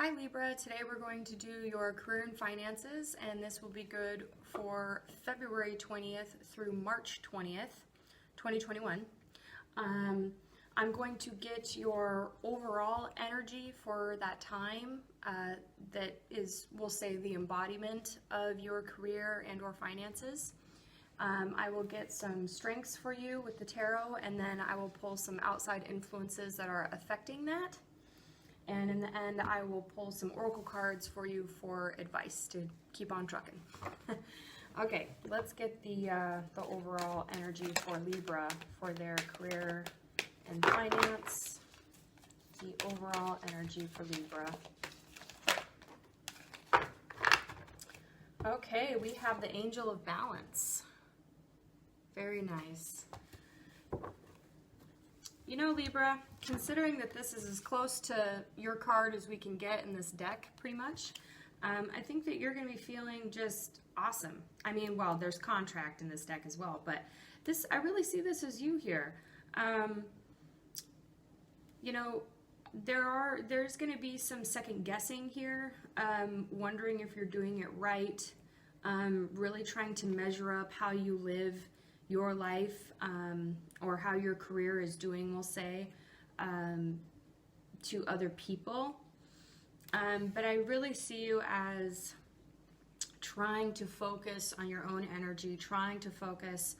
Hi Libra, today we're going to do your career and finances, and this will be good for February 20th through March 20th, 2021. I'm going to get your overall energy for that time that is, we'll say, the embodiment of your career and or finances. I will get some strengths for you with the tarot, and then I will pull some outside influences that are affecting that. And in the end, I will pull some oracle cards for you for advice to keep on trucking. Okay, let's get the overall energy for Libra for their career and finance. The overall energy for Libra. Okay, we have the Angel of Balance. Very nice. You know, Libra, considering that this is as close to your card as we can get in this deck, pretty much, I think that you're going to be feeling just awesome. I mean, well, there's contract in this deck as well, but this, I really see this as you here. You know, there's going to be some second guessing here, wondering if you're doing it right, really trying to measure up how you live your life, or how your career is doing, we'll say, to other people. But I really see you as trying to focus on your own energy, trying to focus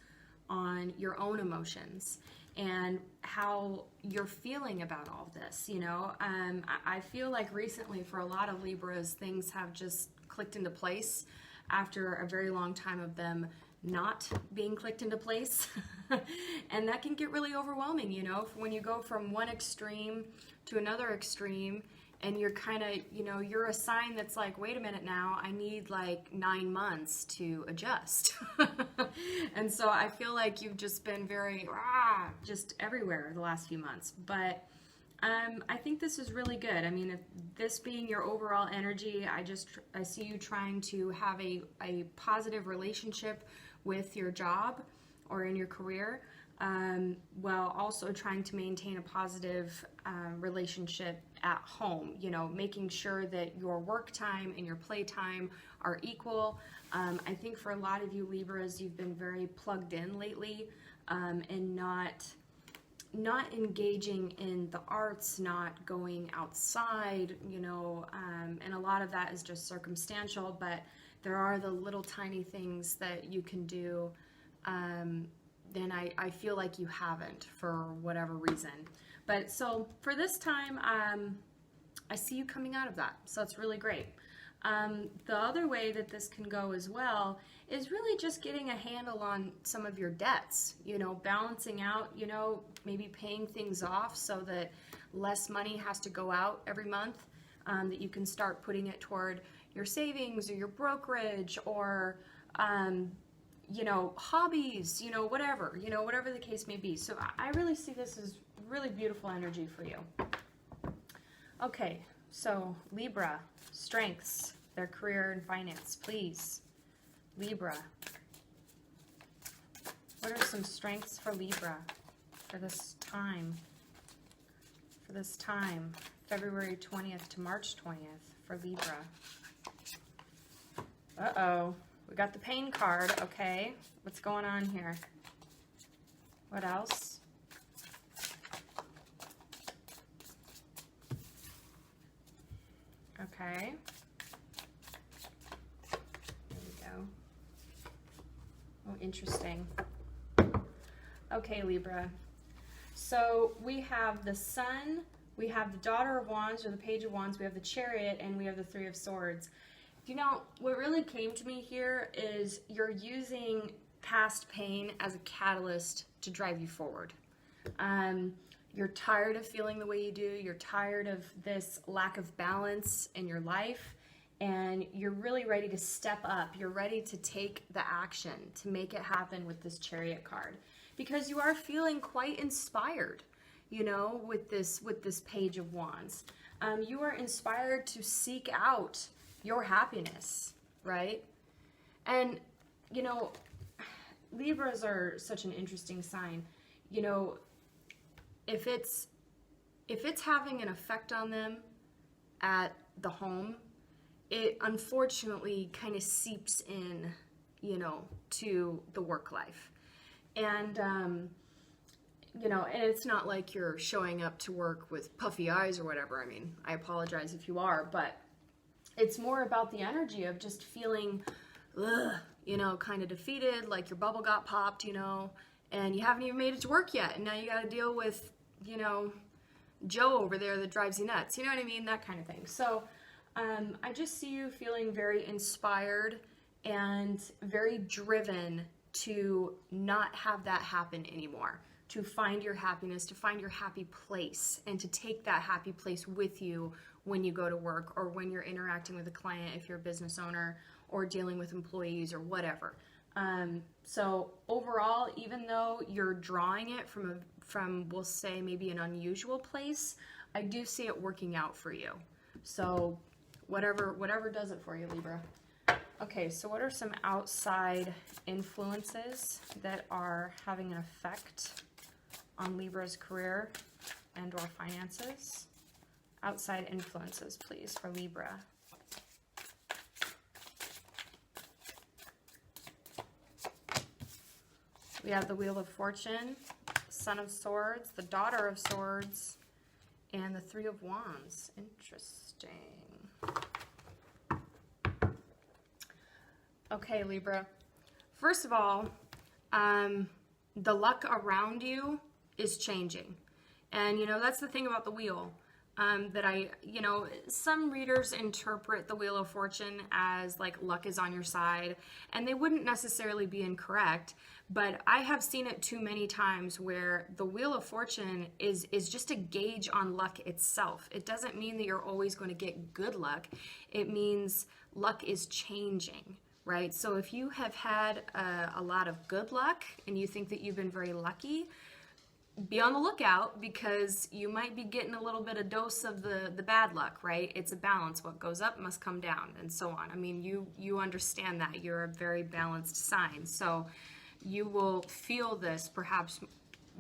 on your own emotions and how you're feeling about all this. You know, I feel like recently for a lot of Libras, things have just clicked into place after a very long time of them not being clicked into place. And that can get really overwhelming, you know, when you go from one extreme to another extreme, and you're kind of, you know, you're a sign that's like, wait a minute now, I need like 9 months to adjust. And so I feel like you've just been very just everywhere the last few months, but I think this is really good. I mean, if this being your overall energy, I see you trying to have a positive relationship with your job or in your career, while also trying to maintain a positive relationship at home, you know, making sure that your work time and your play time are equal. I think for a lot of you Libras, you've been very plugged in lately, and not engaging in the arts, not going outside, you know, and a lot of that is just circumstantial, but there are the little tiny things that you can do, then I feel like you haven't for whatever reason. But so for this time, I see you coming out of that, so that's really great. The other way that this can go as well is really just getting a handle on some of your debts, you know, balancing out, you know, maybe paying things off so that less money has to go out every month, that you can start putting it toward your savings or your brokerage or, you know, hobbies, you know, whatever the case may be. So I really see this as really beautiful energy for you. Okay, so Libra, strengths, their career and finance, please. Libra. What are some strengths for Libra for this time? For this time, February 20th to March 20th for Libra. Uh-oh. We got the pain card. Okay. What's going on here? What else? Okay. There we go. Oh, interesting. Okay, Libra. So we have the Sun, we have the Daughter of Wands or the Page of Wands, we have the Chariot, and we have the Three of Swords. You know, what really came to me here is you're using past pain as a catalyst to drive you forward. You're tired of feeling the way you do. You're tired of this lack of balance in your life, and you're really ready to step up. You're ready to take the action to make it happen with this Chariot card, because you are feeling quite inspired, you know, with this Page of Wands. You are inspired to seek out your happiness, right? And, you know, Libras are such an interesting sign. You know, if it's having an effect on them at the home, it unfortunately kind of seeps in, you know, to the work life. And, you know, and it's not like you're showing up to work with puffy eyes or whatever. I mean, I apologize if you are, but it's more about the energy of just feeling, you know, kind of defeated, like your bubble got popped, you know, and you haven't even made it to work yet. And now you got to deal with, you know, Joe over there that drives you nuts. You know what I mean? That kind of thing. So I just see you feeling very inspired and very driven to not have that happen anymore, to find your happiness, to find your happy place, and to take that happy place with you when you go to work or when you're interacting with a client, if you're a business owner, or dealing with employees or whatever. So overall, even though you're drawing it from we'll say maybe an unusual place, I do see it working out for you. So whatever does it for you, Libra. Okay, so what are some outside influences that are having an effect on Libra's career and or finances? Outside influences, please, for Libra. We have the Wheel of Fortune, Son of Swords, the Daughter of Swords, and the Three of Wands. Interesting. Okay, Libra. First of all, the luck around you is changing. And, you know, that's the thing about the wheel. You know, some readers interpret the Wheel of Fortune as like luck is on your side, and they wouldn't necessarily be incorrect, but I have seen it too many times where the Wheel of Fortune is just a gauge on luck itself. It doesn't mean that you're always going to get good luck. It means luck is changing, right? So if you have had a lot of good luck and you think that you've been very lucky, be on the lookout, because you might be getting a little bit of dose of the bad luck, right? It's a balance. What goes up must come down, and so on. I mean, you understand that. You're a very balanced sign. So you will feel this perhaps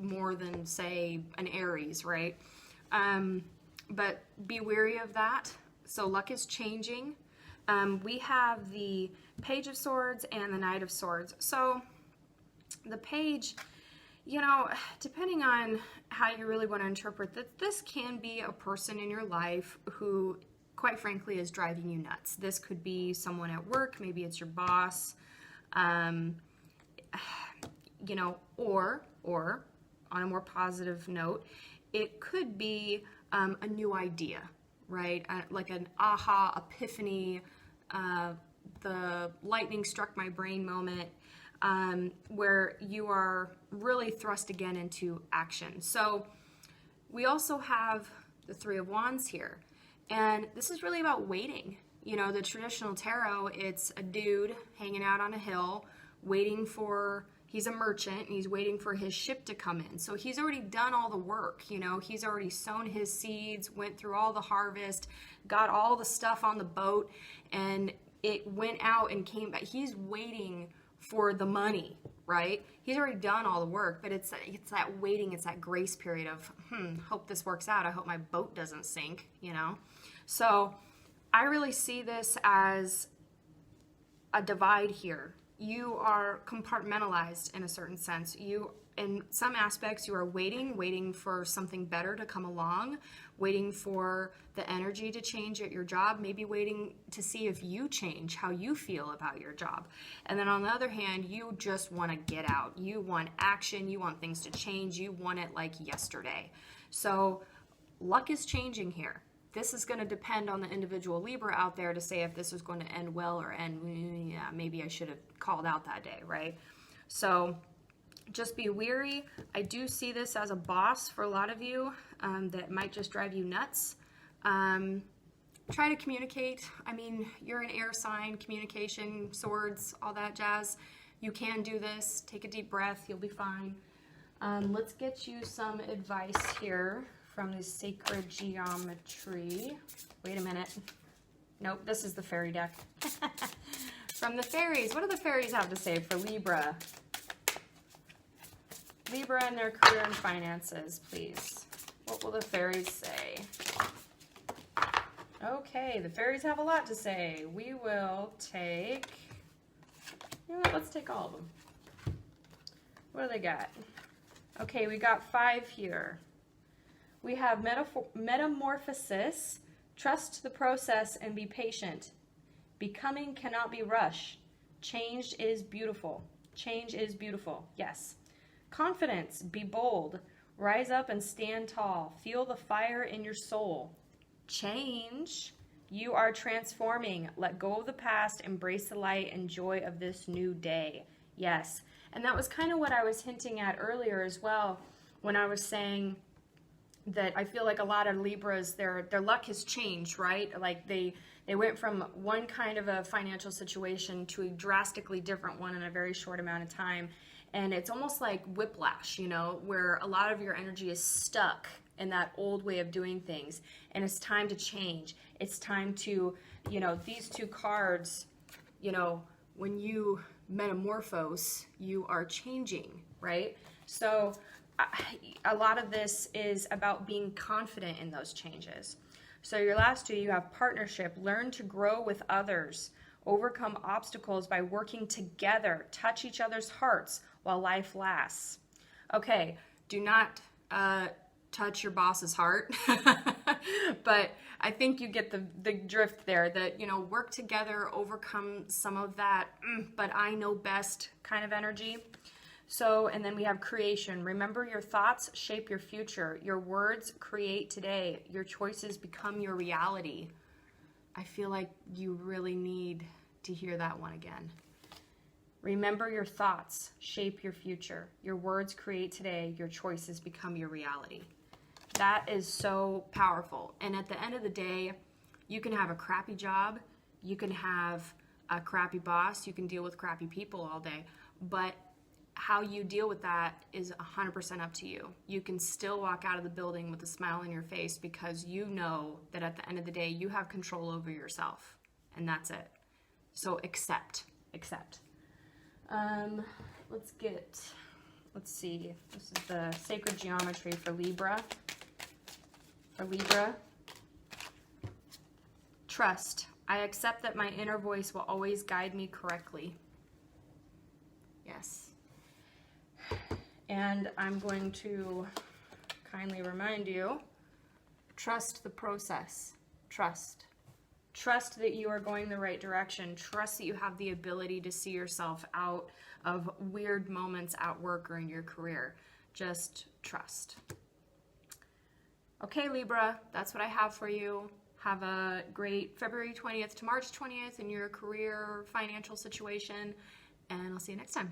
more than, say, an Aries, right? But be wary of that. So luck is changing. We have the Page of Swords and the Knight of Swords. So the Page, you know, depending on how you really want to interpret that, this can be a person in your life who, quite frankly, is driving you nuts. This could be someone at work, maybe it's your boss, you know, or on a more positive note, it could be a new idea, right? Like an aha, epiphany, the lightning struck my brain moment, where you are really thrust again into action. So we also have the Three of Wands here, and this is really about waiting. You know, the traditional tarot, it's a dude hanging out on a hill waiting for, he's a merchant and he's waiting for his ship to come in. So he's already done all the work, you know, he's already sown his seeds, went through all the harvest, got all the stuff on the boat, and it went out and came back. He's waiting for the money, right? He's already done all the work, but it's that waiting, it's that grace period of, hope this works out. I hope my boat doesn't sink, you know? So I really see this as a divide here. You are compartmentalized in a certain sense. You, in some aspects, you are waiting for something better to come along, waiting for the energy to change at your job, maybe waiting to see if you change how you feel about your job. And then on the other hand, you just want to get out. You want action. You want things to change. You want it like yesterday. So luck is changing here. This is going to depend on the individual Libra out there to say if this is going to end well or end, yeah, maybe I should have called out that day, right? So just be wary. I do see this as a boss for a lot of you that might just drive you nuts. Try to communicate. I mean, you're an air sign, communication, swords, all that jazz. You can do this. Take a deep breath. You'll be fine. Let's get you some advice here from the Sacred Geometry. Wait a minute. Nope, this is the fairy deck. From the fairies. What do the fairies have to say for Libra? Libra and their career and finances, please. What will the fairies say? Okay, the fairies have a lot to say. We will take, you know what, let's take all of them. What do they got? Okay, we got 5 here. We have metamorphosis, trust the process and be patient. Becoming cannot be rushed. Change is beautiful. Change is beautiful, yes. Confidence, be bold. Rise up and stand tall. Feel the fire in your soul. Change, you are transforming. Let go of the past, embrace the light and joy of this new day. Yes, and that was kind of what I was hinting at earlier as well when I was saying that I feel like a lot of Libras, their luck has changed, right? Like they went from one kind of a financial situation to a drastically different one in a very short amount of time. And it's almost like whiplash, you know, where a lot of your energy is stuck in that old way of doing things. And it's time to change. It's time to, you know, these 2 cards, you know, when you metamorphose, you are changing, right? So a lot of this is about being confident in those changes. So your last 2, you have partnership, learn to grow with others, overcome obstacles by working together, touch each other's hearts while life lasts. Okay, do not touch your boss's heart, but I think you get the drift there, that, you know, work together, overcome some of that, but I know best kind of energy. So, and then we have creation. Remember, your thoughts shape your future. Your words create today. Your choices become your reality. I feel like you really need to hear that one again. Remember, your thoughts shape your future. Your words create today. Your choices become your reality. That is so powerful. And at the end of the day, you can have a crappy job. You can have a crappy boss. You can deal with crappy people all day. But how you deal with that is 100% up to you. You can still walk out of the building with a smile on your face because you know that at the end of the day, you have control over yourself. And that's it. So accept. Let's see. This is the sacred geometry for Libra. Trust. I accept that my inner voice will always guide me correctly. Yes. And I'm going to kindly remind you, trust the process. Trust. Trust that you are going the right direction. Trust that you have the ability to see yourself out of weird moments at work or in your career. Just trust. Okay, Libra, that's what I have for you. Have a great February 20th to March 20th in your career, financial situation, and I'll see you next time.